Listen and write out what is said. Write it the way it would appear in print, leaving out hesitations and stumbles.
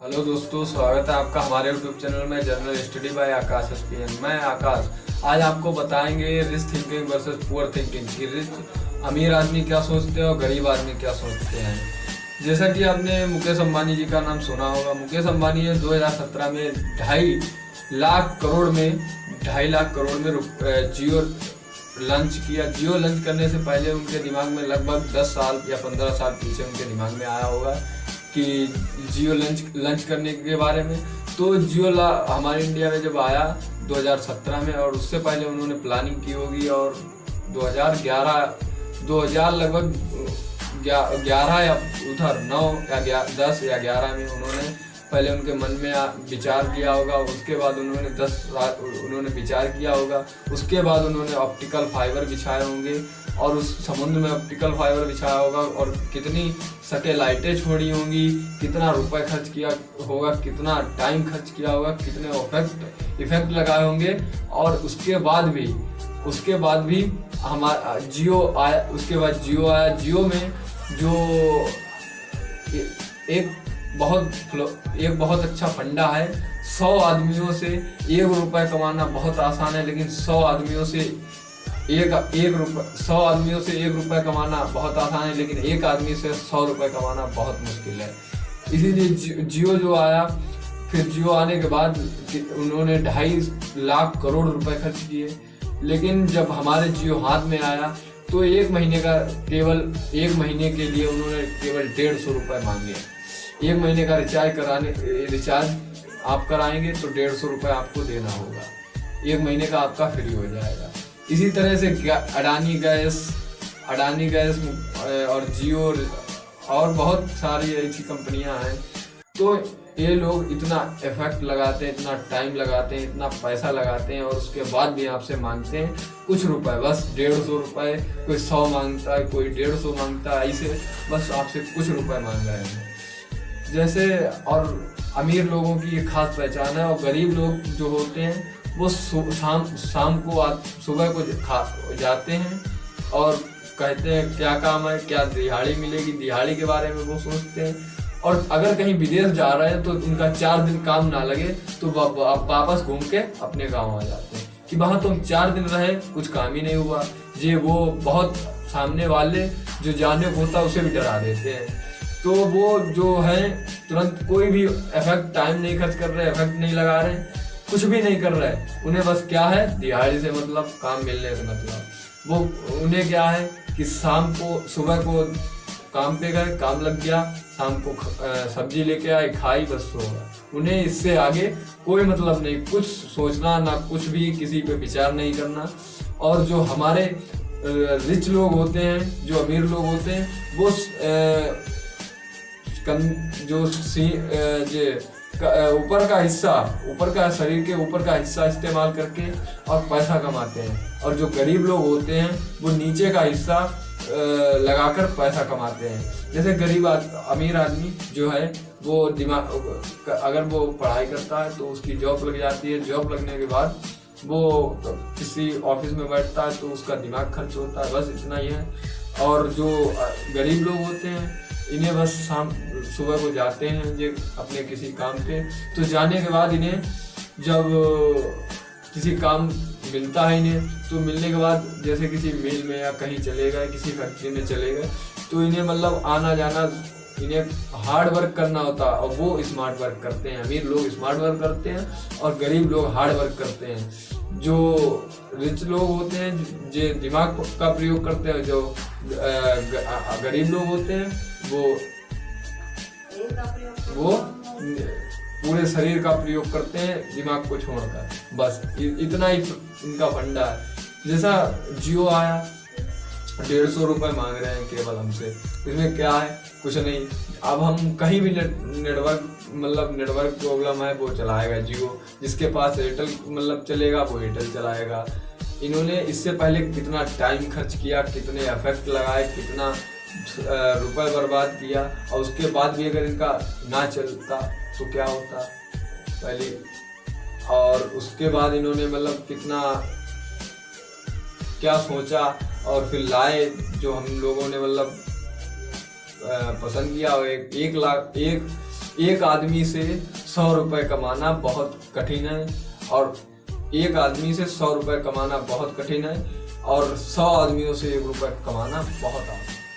Hello दोस्तों, स्वागत है आपका हमारे यूट्यूब चैनल में जनरल स्टडी बाय आकाश एसपीएन। मैं आकाश आज आपको बताएंगे rich thinking versus poor thinking कि रिच अमीर आदमी क्या सोचते हैं और गरीब आदमी क्या सोचते हैं। जैसा कि आपने मुकेश अंबानी जी का नाम सुना होगा। मुकेश अंबानी ने 2017 में 2.5 लाख करोड़ में जियो लॉन्च किया। जियो लॉन्च करने से पहले उनके दिमाग में लगभग 10 साल या 15 साल पीछे उनके दिमाग में आया होगा कि जियो लॉन्च करने के बारे में। तो जियो हमारे इंडिया में जब आया 2017 में, और उससे पहले उन्होंने प्लानिंग की होगी, और 2011 लगभग 11 या उधर 9 या 10 या 11 में उन्होंने पहले उनके मन में विचार किया होगा। उसके बाद उन्होंने विचार किया होगा। उसके बाद उन्होंने ऑप्टिकल फाइबर बिछाए होंगे और उस समुद्र में ऑप्टिकल फाइबर बिछाया होगा, और कितनी सैटेलाइटें छोड़ी होंगी, कितना रुपए खर्च किया होगा, कितना टाइम खर्च किया होगा, कितने इफेक्ट लगाए होंगे। और उसके बाद भी हमारा जियो आया। उसके बाद जियो आया। जियो में जो एक बहुत अच्छा फंडा है। 100 आदमियों से 1 रुपए कमाना बहुत आसान है, लेकिन 100 आदमियों से 1 रुपए कमाना बहुत आसान है, लेकिन एक आदमी से 100 रुपए कमाना बहुत मुश्किल है। इसीलिए जियो जो आया, फिर जियो आने के बाद उन्होंने 2.5 लाख करोड़ रुपए खर्च किए। लेकिन जब हमारे जियो हाथ में आया तो 1 महीने के लिए उन्होंने केवल 150 रुपए मांगे। 1 महीने का रिचार्ज आप कराएंगे तो 150 रुपए आपको देना होगा। 1 महीने का आपका फ्री हो जाएगा। इसी तरह से अडानी गैस और जियो और बहुत सारी ऐसी कंपनियां हैं। तो ये लोग इतना इफेक्ट लगाते हैं, इतना टाइम लगाते हैं, इतना पैसा लगाते हैं, और उसके बाद भी आपसे मांगते हैं कुछ रुपए, बस 150 रुपए। कोई 100 मांगता है, कोई 150 मांगता है, ऐसे बस आपसे कुछ रुपए मांग रहे हैं। जैसे और अमीर लोगों की एक खास पहचान है, और गरीब लोग जो होते हैं वो शाम को सुबह को जाते हैं और कहते हैं क्या काम है, क्या दिहाड़ी मिलेगी, दिहाड़ी के बारे में वो सोचते हैं। और अगर कहीं विदेश जा रहे हैं तो उनका 4 दिन काम ना लगे तो वापस घूम के अपने गाँव आ जाते हैं कि वहाँ तुम 4 दिन रहे, कुछ काम ही नहीं हुआ। वो बहुत सामने वाले जो जाने को होता उसे भी डरा देते हैं। तो वो जो है तुरंत कोई भी टाइम नहीं खर्च कर रहे, इफेक्ट नहीं लगा रहे, कुछ भी नहीं कर रहे। उन्हें बस क्या है, दिहाड़ी से मतलब, काम मिलने से मतलब। वो उन्हें क्या है कि सुबह को काम पे गए, काम लग गया, शाम को सब्जी लेके आए, खाई, बस सो गए। उन्हें इससे आगे कोई मतलब नहीं, कुछ सोचना ना, कुछ भी किसी पे विचार नहीं करना। और जो हमारे रिच लोग होते हैं, जो अमीर लोग होते हैं, वो शरीर के ऊपर का हिस्सा इस्तेमाल करके और पैसा कमाते हैं। और जो गरीब लोग होते हैं वो नीचे का हिस्सा लगाकर पैसा कमाते हैं। जैसे अमीर आदमी जो है वो अगर वो पढ़ाई करता है तो उसकी जॉब लग जाती है। जॉब लगने के बाद वो किसी ऑफिस में बैठता है तो उसका दिमाग खर्च होता है, बस इतना ही है। और जो गरीब लोग होते हैं इन्हें बस सुबह को जाते हैं जो अपने किसी काम पे, तो जाने के बाद इन्हें जब किसी काम मिलता है इन्हें, तो मिलने के बाद जैसे किसी मिल में या कहीं चले गए, किसी फैक्ट्री में चले गए, तो इन्हें मतलब आना जाना, इन्हें हार्ड वर्क करना होता है। और वो स्मार्ट वर्क करते हैं। अमीर लोग स्मार्ट वर्क करते हैं और गरीब लोग हार्ड वर्क करते हैं। जो रिच लोग होते हैं जो दिमाग का प्रयोग करते हैं, जो गरीब लोग होते हैं वो पूरे शरीर का प्रयोग करते हैं, दिमाग को छोड़कर। बस इतना ही इनका फंडा है। जैसा जियो आया, 150 रुपए मांग रहे हैं केवल हमसे। इसमें क्या है, कुछ नहीं। अब हम कहीं भी नेटवर्क प्रॉब्लम है वो चलाएगा जियो, जिसके पास एयरटेल चलेगा वो एयरटेल चलाएगा। इन्होंने इससे पहले कितना टाइम खर्च किया, कितने इफेक्ट लगाए, कितना रुपए बर्बाद किया, और उसके बाद भी अगर इनका ना चलता तो क्या होता पहले। और उसके बाद इन्होंने कितना क्या सोचा और फिर लाए, जो हम लोगों ने पसंद किया। एक आदमी से 100 रुपए कमाना बहुत कठिन है, और एक आदमी से 100 रुपए कमाना बहुत कठिन है, और 100 आदमियों से 1 रुपए कमाना बहुत आसान है।